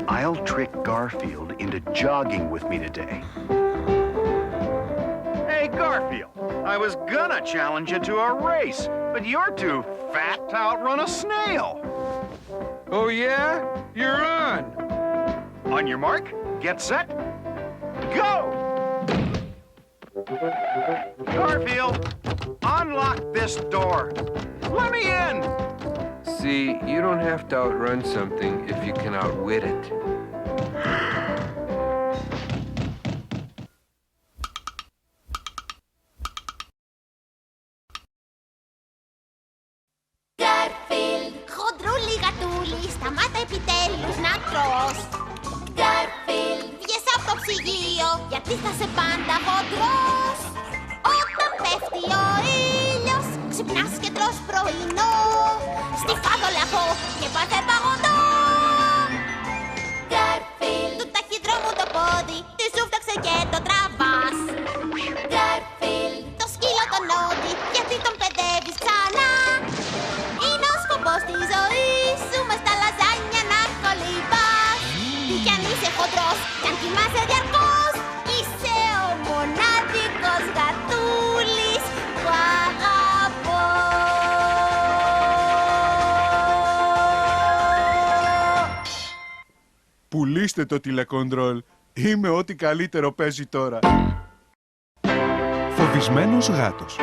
I'll trick Garfield into jogging with me today. Hey, Garfield, I was gonna challenge you to a race, but you're too fat to outrun a snail. Oh, yeah? You're on. On your mark, get set, go! Garfield, unlock this door. Let me in! See, you don't have to outrun something if you can outwit it. Garfield, χοντρούλι γατούλι, σταμάτα επιτέλους να τρως. Garfield, βγες από το ψυγείο, γιατί θα σε πάντα χοντρός. Όταν πέφτει ο ήλιος, ξυπνάς και τρως πρωινό. Στη φάδολα και πάθε παγωτό. Garfield, του ταχυδρόμου το πόδι, τη σου φτιάξε και το τραβάς. Garfield, το σκύλο τον νόντι, γιατί τον παιδεύεις ξανά. Είναι ο σκοπός της ζωής σου, μες στα λαζάνια να κολυμπάς. Τι κι αν είσαι χοντρός, κι αν κοιμάσαι διαρκώς, είσαι ο μοναδικός γατούλης που αγαπώ. Πουλήστε το τηλεκοντρόλ. Είμαι ό,τι καλύτερο παίζει τώρα. Φοβισμένος γάτος.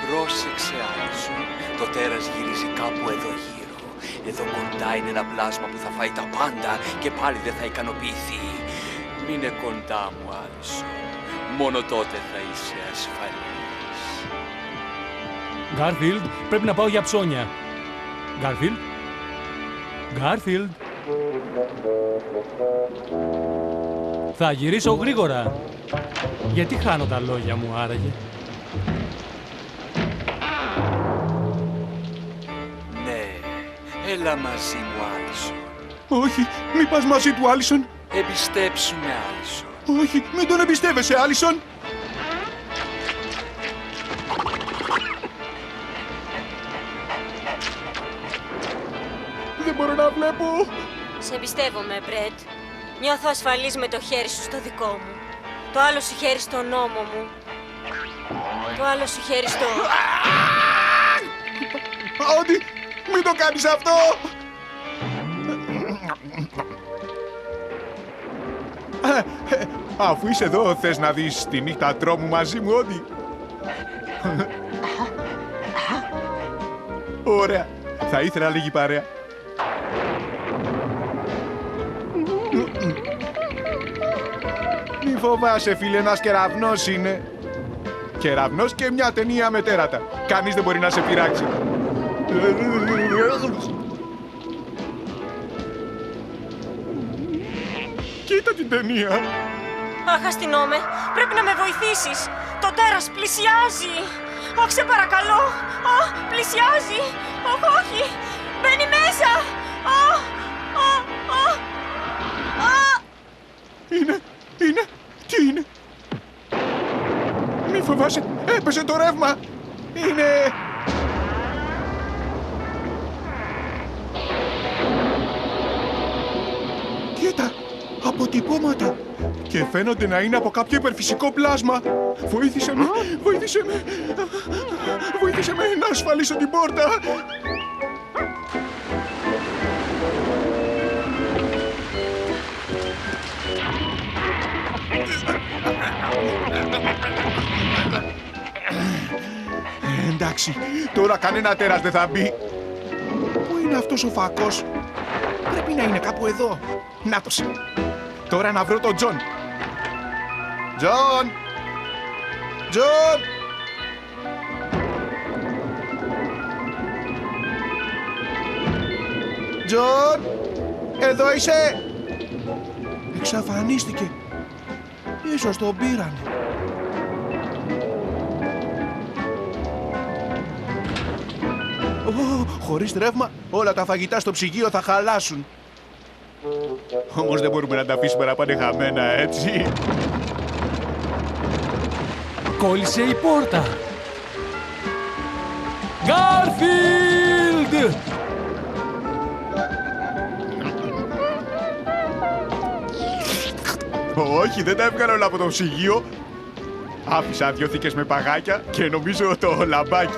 Πρόσεξε, Άλισον. Το τέρας γυρίζει κάπου εδώ γύρω. Εδώ κοντά είναι ένα πλάσμα που θα φάει τα πάντα και πάλι δεν θα ικανοποιηθεί. Μείνε κοντά μου, Άλισον. Μόνο τότε θα είσαι ασφαλής. Γκάρφιλντ, πρέπει να πάω για ψώνια. Γκάρφιλντ. Γκάρφιλντ. Θα γυρίσω γρήγορα. Γιατί χάνω τα λόγια μου άραγε? Ναι, έλα μαζί μου, Άλισον. Όχι, μη πας μαζί του, Άλισον. Εμπιστέψου με, Άλισον. Όχι, μην τον εμπιστεύεσαι, Άλισον. Δεν μπορώ να βλέπω. Σε εμπιστεύομαι, Μπρετ. Νιώθω ασφαλής με το χέρι σου στο δικό μου. Το άλλο σου χέρι στον ώμο μου. Το άλλο σου χέρι στο... Άντι, μην το κάνεις αυτό. Αφού είσαι εδώ, θες να δεις τη νύχτα τρόμου μαζί μου, Άντι? Ωραία, θα ήθελα λίγη παρέα. Μη φοβάσαι, φίλε, ένας κεραυνός είναι. Κεραυνός και μια ταινία με τέρατα. Κανείς δεν μπορεί να σε πειράξει. Κοίτα την ταινία. Αχ, αστυνόμε, πρέπει να με βοηθήσεις. Το τέρας πλησιάζει. Αχ, σε παρακαλώ. Αχ, πλησιάζει. Αχ, όχι. Μπαίνει μέσα. Αχ, αχ, αχ. Αχ. Είναι, τι είναι? Μη φοβάσαι, έπεσε το ρεύμα. Είναι... Κοίτα, αποτυπώματα. Και φαίνονται να είναι από κάποιο υπερφυσικό πλάσμα. Βοήθησε με, βοήθησε με. Βοήθησε με να ασφαλίσω την πόρτα. Εντάξει, τώρα κανένα τέρας δεν θα μπει. Πού είναι αυτός ο φακός? Πρέπει να είναι κάπου εδώ. Νάτος. Τώρα να βρω τον Τζον. Τζον! Τζον! Τζον! Εδώ είσαι! Εξαφανίστηκε. Ίσως τον πήρανε. Χωρίς ρεύμα, όλα τα φαγητά στο ψυγείο θα χαλάσουν. Όμως δεν μπορούμε να τα αφήσουμε να πάνε χαμένα, έτσι. Κόλλησε η πόρτα. Γκάρφιλντ! Όχι, δεν τα έβγαλα όλα από το ψυγείο. Άφησα 2 θήκες με παγάκια και νομίζω το λαμπάκι.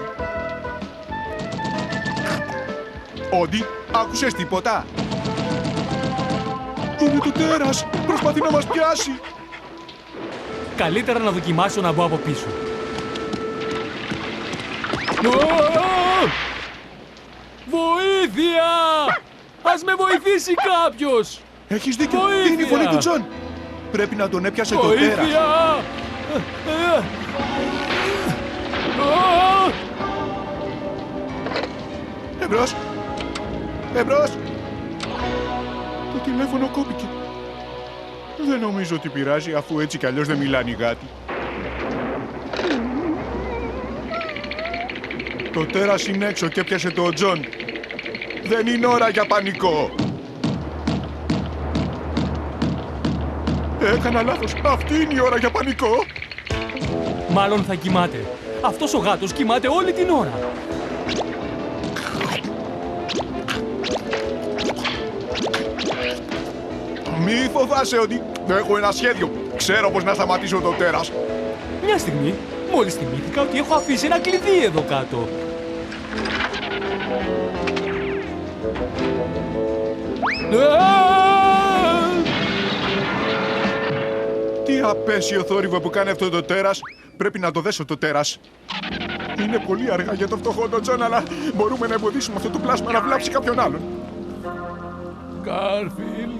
Όντι, άκουσες τίποτα? Είναι το τέρας! Προσπαθεί να μας πιάσει! Καλύτερα να δοκιμάσω να μπω από πίσω. Βοήθεια! Ας με βοηθήσει κάποιος! Έχεις δίκιο! Βοήθεια! Είναι η φωνή του Τζον! Πρέπει να τον έπιασε το τέρας! Βοήθεια! Εμπρός! Εμπρός! Το τηλέφωνο κόπηκε. Δεν νομίζω ότι πειράζει, αφού έτσι κι αλλιώς δεν μιλάνε οι γάτοι. Το τέρας είναι έξω και έπιασε το Τζον. Δεν είναι ώρα για πανικό. Έκανα λάθος. Αυτή είναι η ώρα για πανικό. Μάλλον θα κοιμάται. Αυτός ο γάτος κοιμάται όλη την ώρα. Μη φοβάσαι ότι έχω ένα σχέδιο. Ξέρω πώς να σταματήσω το τέρας. Μια στιγμή, μόλις θυμήθηκα ότι έχω αφήσει ένα κλειδί εδώ κάτω. Τι απέσιο θόρυβο που κάνει αυτό το τέρας. Πρέπει να το δέσω το τέρας. Είναι πολύ αργά για το φτωχό τον Τζον, αλλά μπορούμε να εμποδίσουμε αυτό το πλάσμα να βλάψει κάποιον άλλον. Γκάρφιλντ.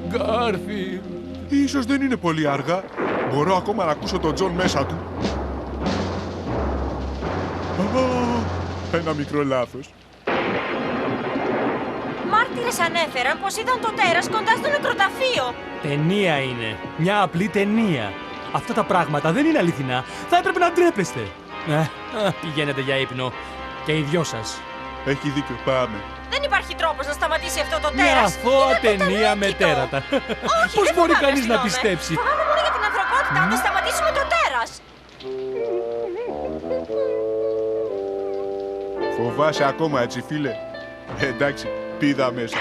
Γκάρφιλντ. Ίσως δεν είναι πολύ αργά. Μπορώ ακόμα να ακούσω τον Τζον μέσα του. Ένα μικρό λάθος. Μάρτυρες ανέφεραν πως είδαν το τέρας κοντά στο νεκροταφείο. Ταινία είναι. Μια απλή ταινία. Αυτά τα πράγματα δεν είναι αληθινά. Θα έπρεπε να ντρέπεστε. Πηγαίνετε για ύπνο. Και οι δυο σας. Έχει δίκιο, πάμε. Δεν υπάρχει τρόπος να σταματήσει αυτό το Μια τέρας. αθώα Είναι ταινία με πρωτανίκητο. τέρατα. Όχι, Πώς δεν μπορεί φοβάμαι, κανείς να ευθυνόμαι. πιστέψει. Φοβάμαι μόνο για την ανθρωπότητα. Να σταματήσουμε το τέρας. Φοβάσαι ακόμα έτσι, φίλε? Εντάξει, πήδα μέσα.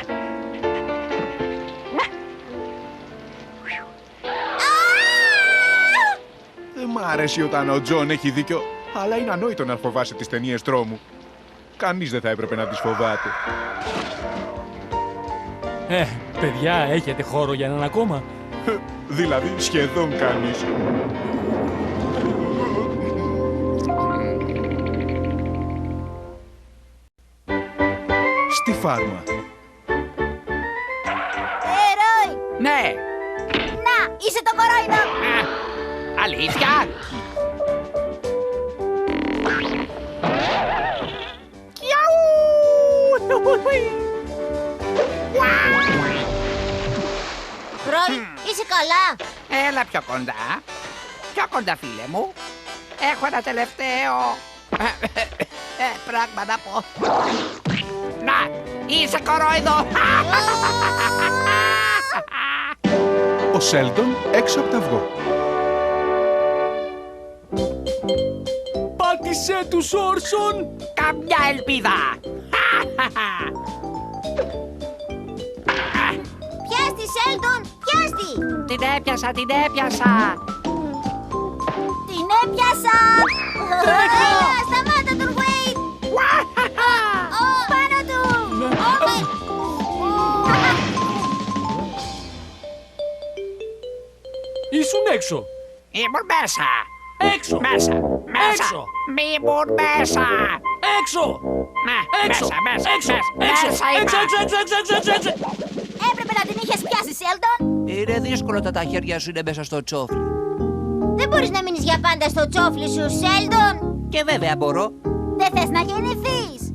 Δεν μ' αρέσει όταν ο Τζον έχει δίκιο, αλλά είναι ανόητο να φοβάσαι τις ταινίες τρόμου. Κανείς δεν θα έπρεπε να τις φοβάται. Παιδιά, έχετε χώρο για έναν ακόμα? Δηλαδή, σχεδόν κανείς. Στη φάρμα. Ρόι! Ναι, Να, είσαι το κορόιδο! αλήθεια. Ρόι, είσαι καλά? Έλα πιο κοντά. Πιο κοντά, φίλε μου. Έχω ένα τελευταίο πράγμα να πω. Να, είσαι κορόιδο. Ο Σέλντον έξω από τα αυγό. Πάτησε τους Όρσον! Καμιά ελπίδα. Πιάστη, Σέλντον, πιάστη! Την έπιασα, την έπιασα. Την έπιασα! Έλα, σταμάτα τον Wade! Πάνω του! Όχι! Ήσουν έξω! Ήμουν μέσα. Έξω! Μέσα, μέσα. Έξω! Ήμουν μέσα. Έξω! Έξω! Μέσα, Έξω! μέσα, Έξω! μέσα Έξω! είμαι. Έξω! Έπρεπε να την είχες πιάσει, Σέλντον! Είναι δύσκολο όταν τα χέρια σου είναι μέσα στο τσόφλι. Δεν μπορείς να μείνεις για πάντα στο τσόφλι σου, Σέλντον! Και βέβαια μπορώ. Δεν θες να γεννηθείς!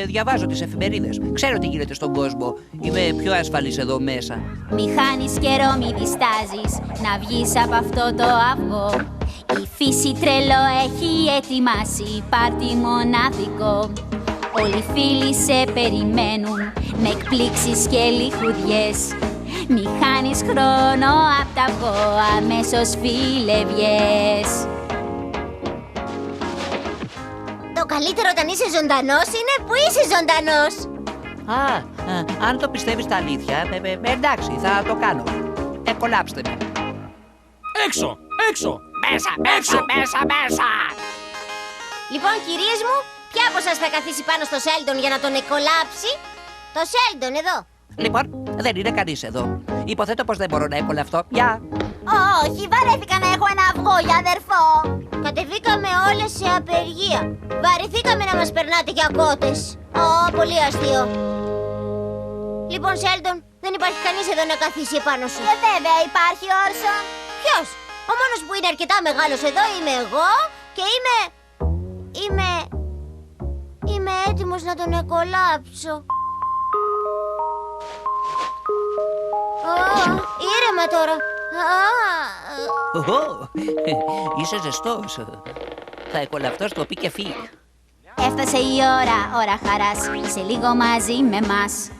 Διαβάζω τις εφημερίδες. Ξέρω τι γίνεται στον κόσμο. Είμαι πιο ασφαλής εδώ μέσα. Μη χάνεις καιρό, μη διστάζεις να βγεις από αυτό το αυγό. Η φύση τρελό έχει ετοιμάσει πάρτι μοναδικό. Όλοι οι φίλοι σε περιμένουν με εκπλήξεις και λιχουδιές. Μη χάνεις χρόνο απ' τα αυγό, αμέσως φίλε βγες. Το καλύτερο όταν είσαι ζωντανός είναι που είσαι ζωντανός. Αν το πιστεύεις τα αλήθεια, εντάξει, θα το κάνω. Κολλάψτε με. Έξω! Έξω! Μέσα! Λοιπόν, κυρίες μου, ποια από σας θα καθίσει πάνω στο Σέλντον για να τον εκολάψει? Το Σέλντον εδώ. Λοιπόν, δεν είναι κανείς εδώ. Υποθέτω πως δεν μπορώ να εκολαφτώ. Γεια! Όχι, βαρέθηκα να έχω ένα αυγό για αδερφό. Κατεβήκαμε όλες σε απεργία. Βαρεθήκαμε να μας περνάτε για κότες. Πολύ αστείο. Λοιπόν, Σέλντον, δεν υπάρχει κανείς εδώ να καθίσει επάνω σου. Βέβαια υπάρχει, Όρσον. Ποιος? Ο μόνος που είναι αρκετά μεγάλος εδώ είμαι εγώ και είμαι έτοιμος να τον εκολάψω. Ήρεμα τώρα. Είσαι ζεστός. Θα εκολαφτώ στο πι και φι. Έφτασε η ώρα χαράς, είσαι λίγο μαζί με μας.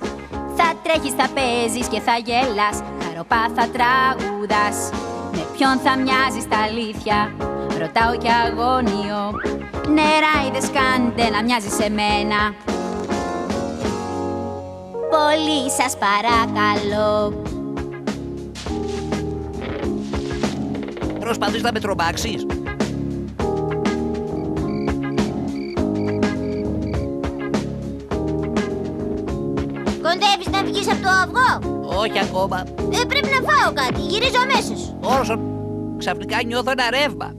Θα τρέχεις, θα παίζεις και θα γελάς, χαροπά θα τραγουδάς. Με ποιον θα μοιάζεις τα αλήθεια, ρωτάω κι αγώνιο. Νεράιδες κάντε να μοιάζεις σε μένα. Πολύ σας παρακαλώ. Προσπαθείς να με τρομάξεις. Κοντεύεις να βγεις από το αυγό? Όχι ακόμα. Πρέπει να φάω κάτι, γυρίζω αμέσως. Όρσον, ξαφνικά νιώθω ένα ρεύμα.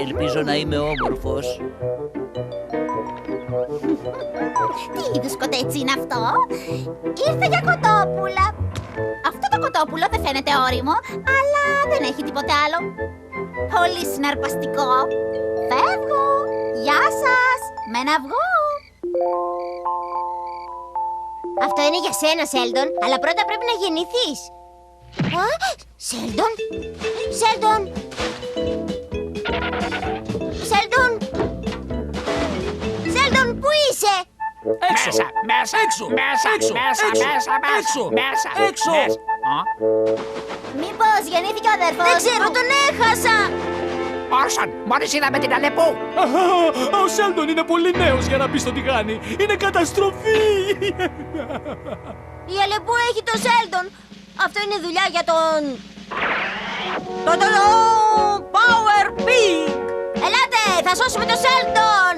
Ελπίζω να είμαι όμορφος. Τι είδους κοτέτσι είναι αυτό? Ήρθε για κοτόπουλα. Αυτό το κοτόπουλο δεν φαίνεται ώριμο, αλλά δεν έχει τίποτε άλλο. Πολύ συναρπαστικό. Φεύγω. Γεια σας. Με ένα αυγό. Αυτό είναι για σένα, Σέλντον, αλλά πρώτα πρέπει να γεννηθείς. Σέλντον! Σέλντον! Σέλντον! Σέλντον, πού είσαι? Έξω! Μέσα! Έξω! Μέσα! Έξω! Μέσα! Έξω! Μέσα! Έξω! Μέσα! Έξω! Μέσα! Μήπως γεννήθηκε ο αδερφός? Δεν ξέρω, τον έχασα! Όρσον, μόλις είδαμε την Αλεπού. Ο Σέλντον είναι πολύ νέος για να πει στο τι κάνει. Είναι καταστροφή! Η Αλεπού έχει το Σέλντον. Αυτό είναι δουλειά για τον... Το Power Pig! Ελάτε, θα σώσουμε το Σέλντον!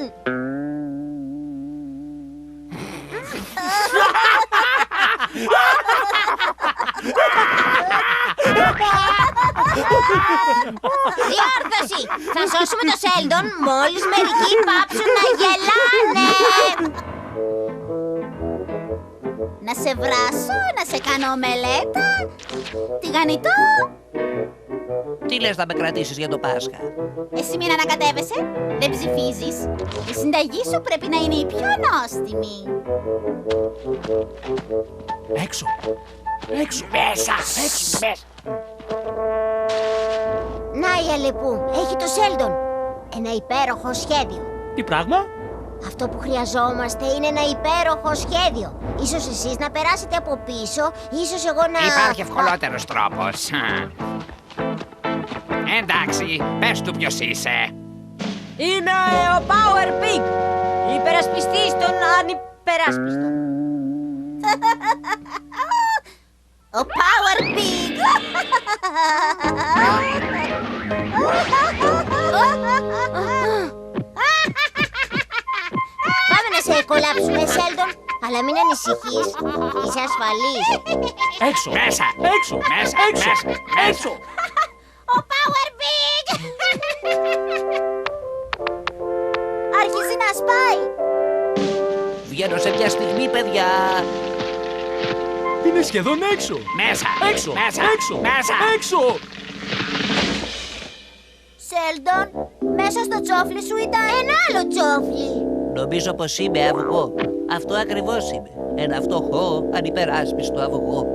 Διόρθωση! Θα σώσουμε το Σέλντον μόλις μερικοί πάψουν να γελάνε! Να σε βράσω, να σε κάνω μελέτα. Τηγανιτό. Τι λες να με κρατήσεις για το Πάσχα? Εσύ μην ανακατεύεσαι, δεν ψηφίζεις. Η συνταγή σου πρέπει να είναι η πιο νόστιμη. Έξω! Έξω! Μέσα! Έξω! Μέσα! Να η Αλεπού, έχει το Σέλντον. Ένα υπέροχο σχέδιο. Τι πράγμα? Αυτό που χρειαζόμαστε είναι ένα υπέροχο σχέδιο. Ίσως εσείς να περάσετε από πίσω, ίσως εγώ να... Υπάρχει ευκολότερος τρόπος. Εντάξει, πες του ποιος είσαι. Είμαι ο Power Pig, υπερασπιστής των ανυπεράσπιστων. Ο Power Pig! Πάμε να σε κολλάψουμε, Σέλντον. Αλλά μην ανησυχείς, είσαι ασφαλής. Έξω! Μέσα! Έξω! Μέσα! Έξω! Μέσα! Έξω! Ο Power Pig! Άρχισε να σπάει. Βγαίνω σε μια στιγμή, παιδιά. Είναι σχεδόν έξω! Μέσα! Έξω! Μέσα! Έξω! Μέσα! Έξω! Σέλντον, μέσα στο τσόφλι σου ήταν ένα άλλο τσόφλι. Νομίζω πως είμαι αυγό. Αυτό ακριβώς είμαι. Ένα φτωχό, ανυπεράσπιστο αυγό.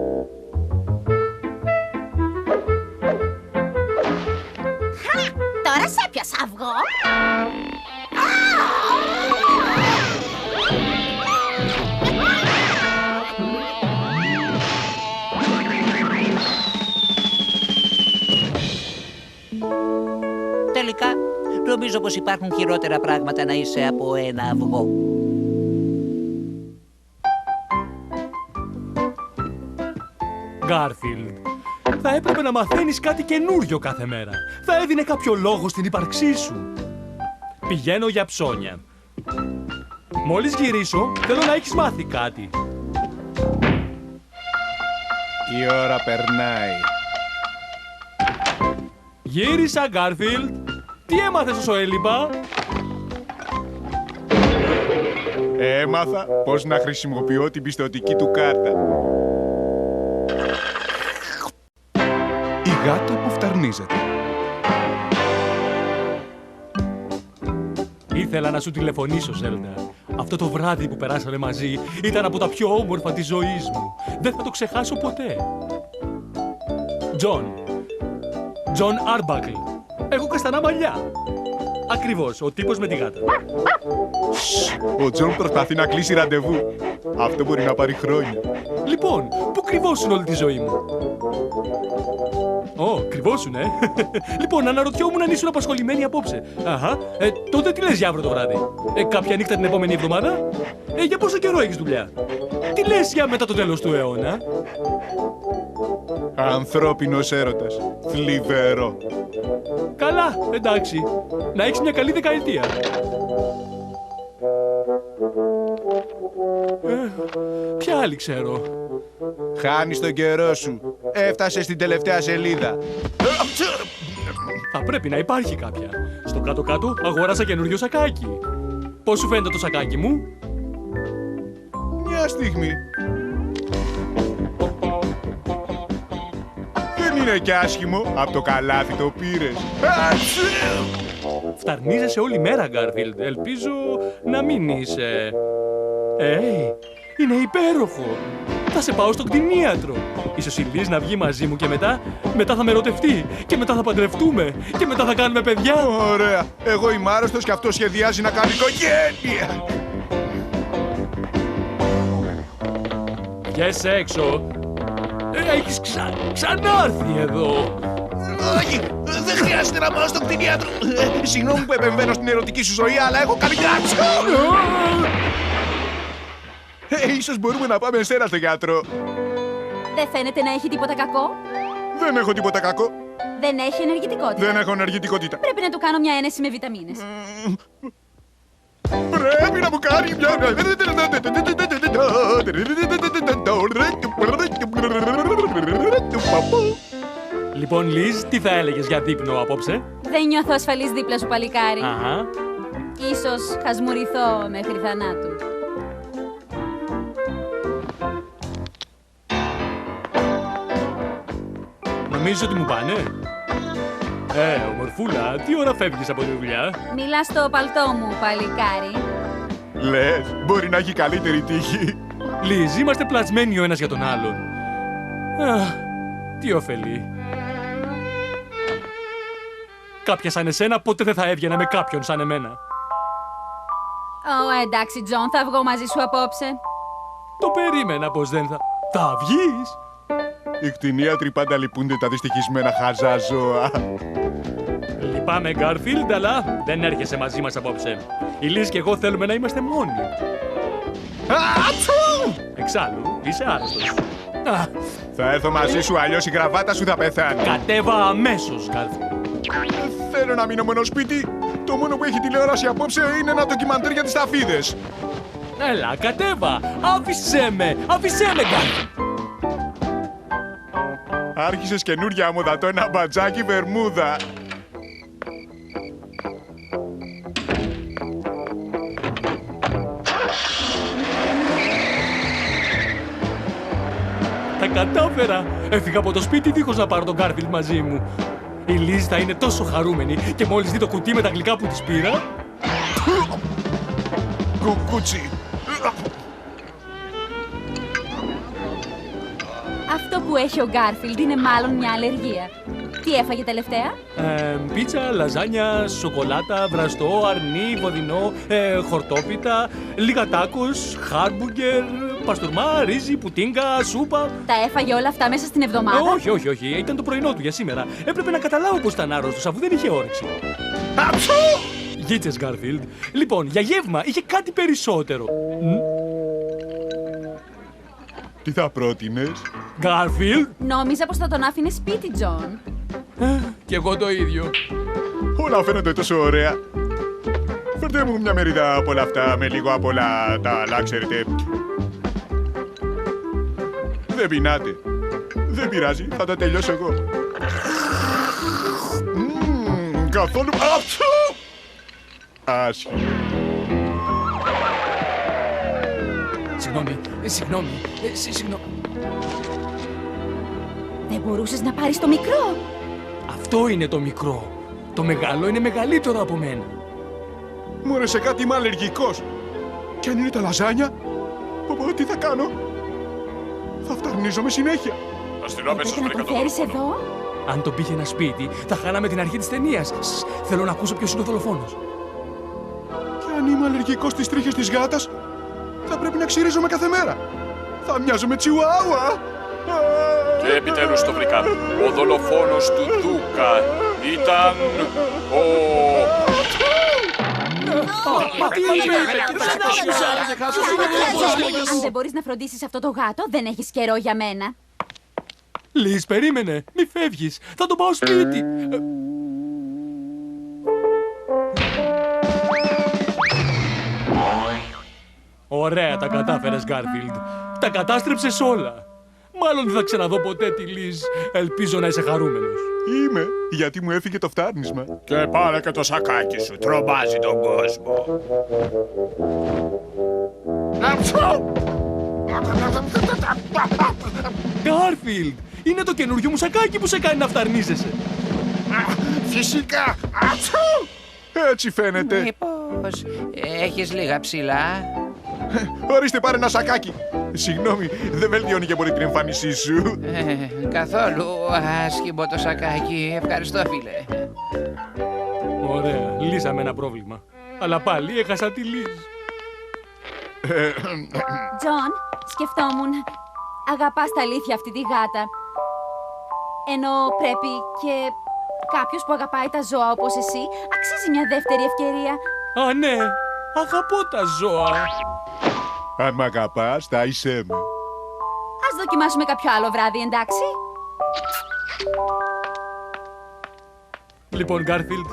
Τώρα σε έπιασα αυγό. νομίζω πως υπάρχουν χειρότερα πράγματα να είσαι από ένα αυγό. Γκάρφιλντ, θα έπρεπε να μαθαίνεις κάτι καινούριο κάθε μέρα. Θα έδινε κάποιο λόγο στην ύπαρξή σου. Πηγαίνω για ψώνια. Μόλις γυρίσω, θέλω να έχεις μάθει κάτι. Η ώρα περνάει. Γύρισα, Γκάρφιλντ. Τι έμαθες όσο έλειπα? Έμαθα πώς να χρησιμοποιώ την πιστωτική του κάρτα. Η γάτα που φταρνίζεται. Ήθελα να σου τηλεφωνήσω, Ζέλντα. Αυτό το βράδυ που περάσαμε μαζί ήταν από τα πιο όμορφα της ζωής μου. Δεν θα το ξεχάσω ποτέ. Τζον Άρμπακλ. Έχω καστανά μαλλιά. Ακριβώς, ο τύπος με τη γάτα. Ο Τζον προσπαθεί να κλείσει ραντεβού. Αυτό μπορεί να πάρει χρόνια. Λοιπόν, πού κρυβόσουν όλη τη ζωή μου? Ω, κρυβόσουν, Λοιπόν, αναρωτιόμουν αν ήσουν απασχολημένοι απόψε. Αχα, τότε τι λες για αύριο το βράδυ? Κάποια νύχτα την επόμενη εβδομάδα? Για πόσο καιρό έχεις δουλειά? Τι λες για μετά το τέλος του αιώνα? Ανθρώπινος έρωτας. Θλιβερό. Καλά, εντάξει. Να έχεις μια καλή δεκαετία. Ποια άλλη ξέρω? Χάνεις τον καιρό σου. Έφτασε στην τελευταία σελίδα. Θα πρέπει να υπάρχει κάποια. Στο κάτω-κάτω αγόρασα καινούριο σακάκι. Πώς σου φαίνεται το σακάκι μου? Μια στιγμή. Δεν είναι κι άσχημο. Από το καλάθι το πήρες. Φταρνίζεσαι όλη μέρα, Γκάρφιλντ. Ελπίζω να μην είσαι... είναι υπέροχο. Θα σε πάω στον κτηνίατρο. Ίσως η Λίζ να βγει μαζί μου και μετά θα με ερωτευτεί. Και μετά θα παντρευτούμε. Και μετά θα κάνουμε παιδιά. Ωραία. Εγώ είμαι άρρωστος και αυτό σχεδιάζει να κάνει οικογένεια. Βγες έξω. Έχεις ξανάρθει εδώ. Όχι, δεν χρειάζεται να πάω στον κτηνίατρο. Συγγνώμη που επεμβαίνω στην ερωτική σου ζωή, αλλά έχω καλή γράψη. Ίσως μπορούμε να πάμε σε ένα στο γιατρό. Δεν φαίνεται να έχει τίποτα κακό. Δεν έχω τίποτα κακό. Δεν έχει ενεργητικότητα. Δεν έχω ενεργητικότητα. Πρέπει να του κάνω μια ένεση με βιταμίνες. Πρέπει να μου κάνει μια... Λοιπόν, Λίζ, τι θα έλεγες για δείπνο απόψε? Δεν νιώθω ασφαλής δίπλα σου, παλικάρι. Αχα. Ίσως χασμουριθώ μέχρι θανάτου. Νομίζεις ότι μου πάνε? Ομορφούλα, τι ώρα φεύγεις από τη δουλειά? Μιλά στο παλτό μου, παλικάρι. Λες, μπορεί να έχει καλύτερη τύχη. Λίζ, είμαστε πλασμένοι ο ένας για τον άλλον. Τι ωφελεί. Κάποια σαν εσένα ποτέ δεν θα έβγαινα με κάποιον σαν εμένα. Εντάξει, Τζον, θα βγω μαζί σου απόψε. Το περίμενα πως δεν θα... Θα βγεις? Οι κτηνίατροι πάντα λυπούνται τα δυστυχισμένα χαζά ζώα. Λυπάμαι, Γκάρφιλντ, αλλά δεν έρχεσαι μαζί μας απόψε. Η Λίζ και εγώ θέλουμε να είμαστε μόνοι. Εξάλλου, είσαι άρρωστος. Θα έρθω μαζί σου, αλλιώς η γραβάτα σου θα πεθάνει. Κατέβα αμέσως, Γκάρφιλντ. Θέλω να μείνω μόνο σπίτι. Το μόνο που έχει τηλεόραση απόψε είναι ένα ντοκιμαντέρ για τις ταφίδες. Έλα, κατέβα. Άφησέ με, Γκάρφιλντ. Άρχισες καινούρια μόδα, το ένα μπατζάκι βερμούδα. Τα κατάφερα. Έφυγα από το σπίτι δίχως να πάρω τον Γκάρφιλντ μαζί μου. Η Λίζ θα είναι τόσο χαρούμενη και μόλις δει το κουτί με τα γλυκά που της πήρα... Κουκούτσι. Αυτό που έχει ο Γκάρφιλντ είναι μάλλον μια αλλεργία. Τι έφαγε τελευταία? Πίτσα, λαζάνια, σοκολάτα, βραστό, αρνί, βοδινό, χορτόπιτα, λίγα τάκος, χάρμπουργκερ, παστούρμα, ρύζι, πουτίνγκα, σούπα. Τα έφαγε όλα αυτά μέσα στην εβδομάδα? Όχι. Ήταν το πρωινό του για σήμερα. Έπρεπε να καταλάβω πως ήταν άρρωστος αφού δεν είχε όρεξη. Γίτσες, Γκάρφιλντ. Λοιπόν, για γεύμα είχε κάτι περισσότερο. Τι θα πρότεινες? Γκάρφιλντ. Νόμιζα πως θα τον άφηνε σπίτι, Τζον. Κι εγώ το ίδιο. Όλα φαίνονται τόσο ωραία. Φέρτε μου μια μερίδα από όλα αυτά με λίγο από όλα τα άλλα, ξέρετε. Δεν πεινάτε. Δεν πειράζει, θα τα τελειώσω εγώ. Καθόλου... Αψου! Άσχημα. Συγγνώμη. Δεν μπορούσες να πάρεις το μικρό? Αυτό είναι το μικρό. Το μεγάλο είναι μεγαλύτερο από μένα. Μου σε κάτι είμαι αλλεργικός. Κι αν είναι τα λαζάνια, τι θα κάνω? Θα φταρνίζομαι συνέχεια. Πρέπει να το φέρεις εδώ? Αν τον πήγαινα σπίτι, θα χάναμε την αρχή της ταινίας. Θέλω να ακούσω ποιος είναι ο δολοφόνος. Κι αν είμαι αλλεργικός στις τρίχες της γάτας, θα πρέπει να ξυρίζομαι κάθε μέρα. Θα μοιάζω με τσιουάουα. Και επιτέλους το βρήκα. Ο δολοφόνος του Δούκα ήταν ο... Αν δεν μπορείς να φροντίσεις αυτό το γάτο, δεν έχεις καιρό για μένα. Λις, περίμενε. Μη φεύγεις. Θα τον πάω σπίτι. Ωραία τα κατάφερες, Γκάρφιλντ. Τα κατάστρεψες όλα. Μάλλον δεν θα ξαναδώ ποτέ τη Λις. Ελπίζω να είσαι χαρούμενος. Είμαι, γιατί μου έφυγε το φτάρνισμα. Και πάρε και το σακάκι σου, τρομάζει τον κόσμο. Γκάρφιλντ, είναι το καινούριο μου σακάκι που σε κάνει να φταρνίζεσαι. Φυσικά. Έτσι φαίνεται. Μήπως έχεις λίγα ψηλά? Ορίστε, πάρε ένα σακάκι. Συγγνώμη, δεν βελτιώνει και πολύ την εμφάνισή σου. Καθόλου άσχημο το σακάκι. Ευχαριστώ, φίλε. Ωραία, λύσαμε ένα πρόβλημα. Αλλά πάλι έχασα τη Λις. Τζον, σκεφτόμουν. Αγαπάς τα αλήθεια αυτή τη γάτα. Ενώ πρέπει και κάποιος που αγαπάει τα ζώα όπως εσύ αξίζει μια δεύτερη ευκαιρία. Α, ναι, αγαπώ τα ζώα. Αν μ' αγαπάς, θα είσαι με. Ας δοκιμάσουμε κάποιο άλλο βράδυ, εντάξει? Λοιπόν, Γκάρφιλντ,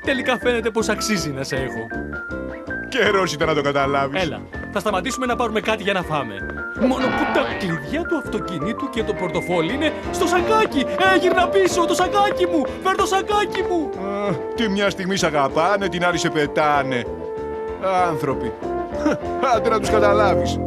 τελικά φαίνεται πως αξίζει να σε έχω. Καιρός ήταν να το καταλάβεις. Έλα, θα σταματήσουμε να πάρουμε κάτι για να φάμε. Μόνο που τα κλειδιά του αυτοκινήτου και το πορτοφόλι είναι στο σακάκι. Γύρνα πίσω, το σακάκι μου! Φέρ' το σακάκι μου! Τι μια στιγμή σ' αγαπάνε, την άλλη σε πετάνε. Άνθρωποι. Άντε να τους καταλάβεις.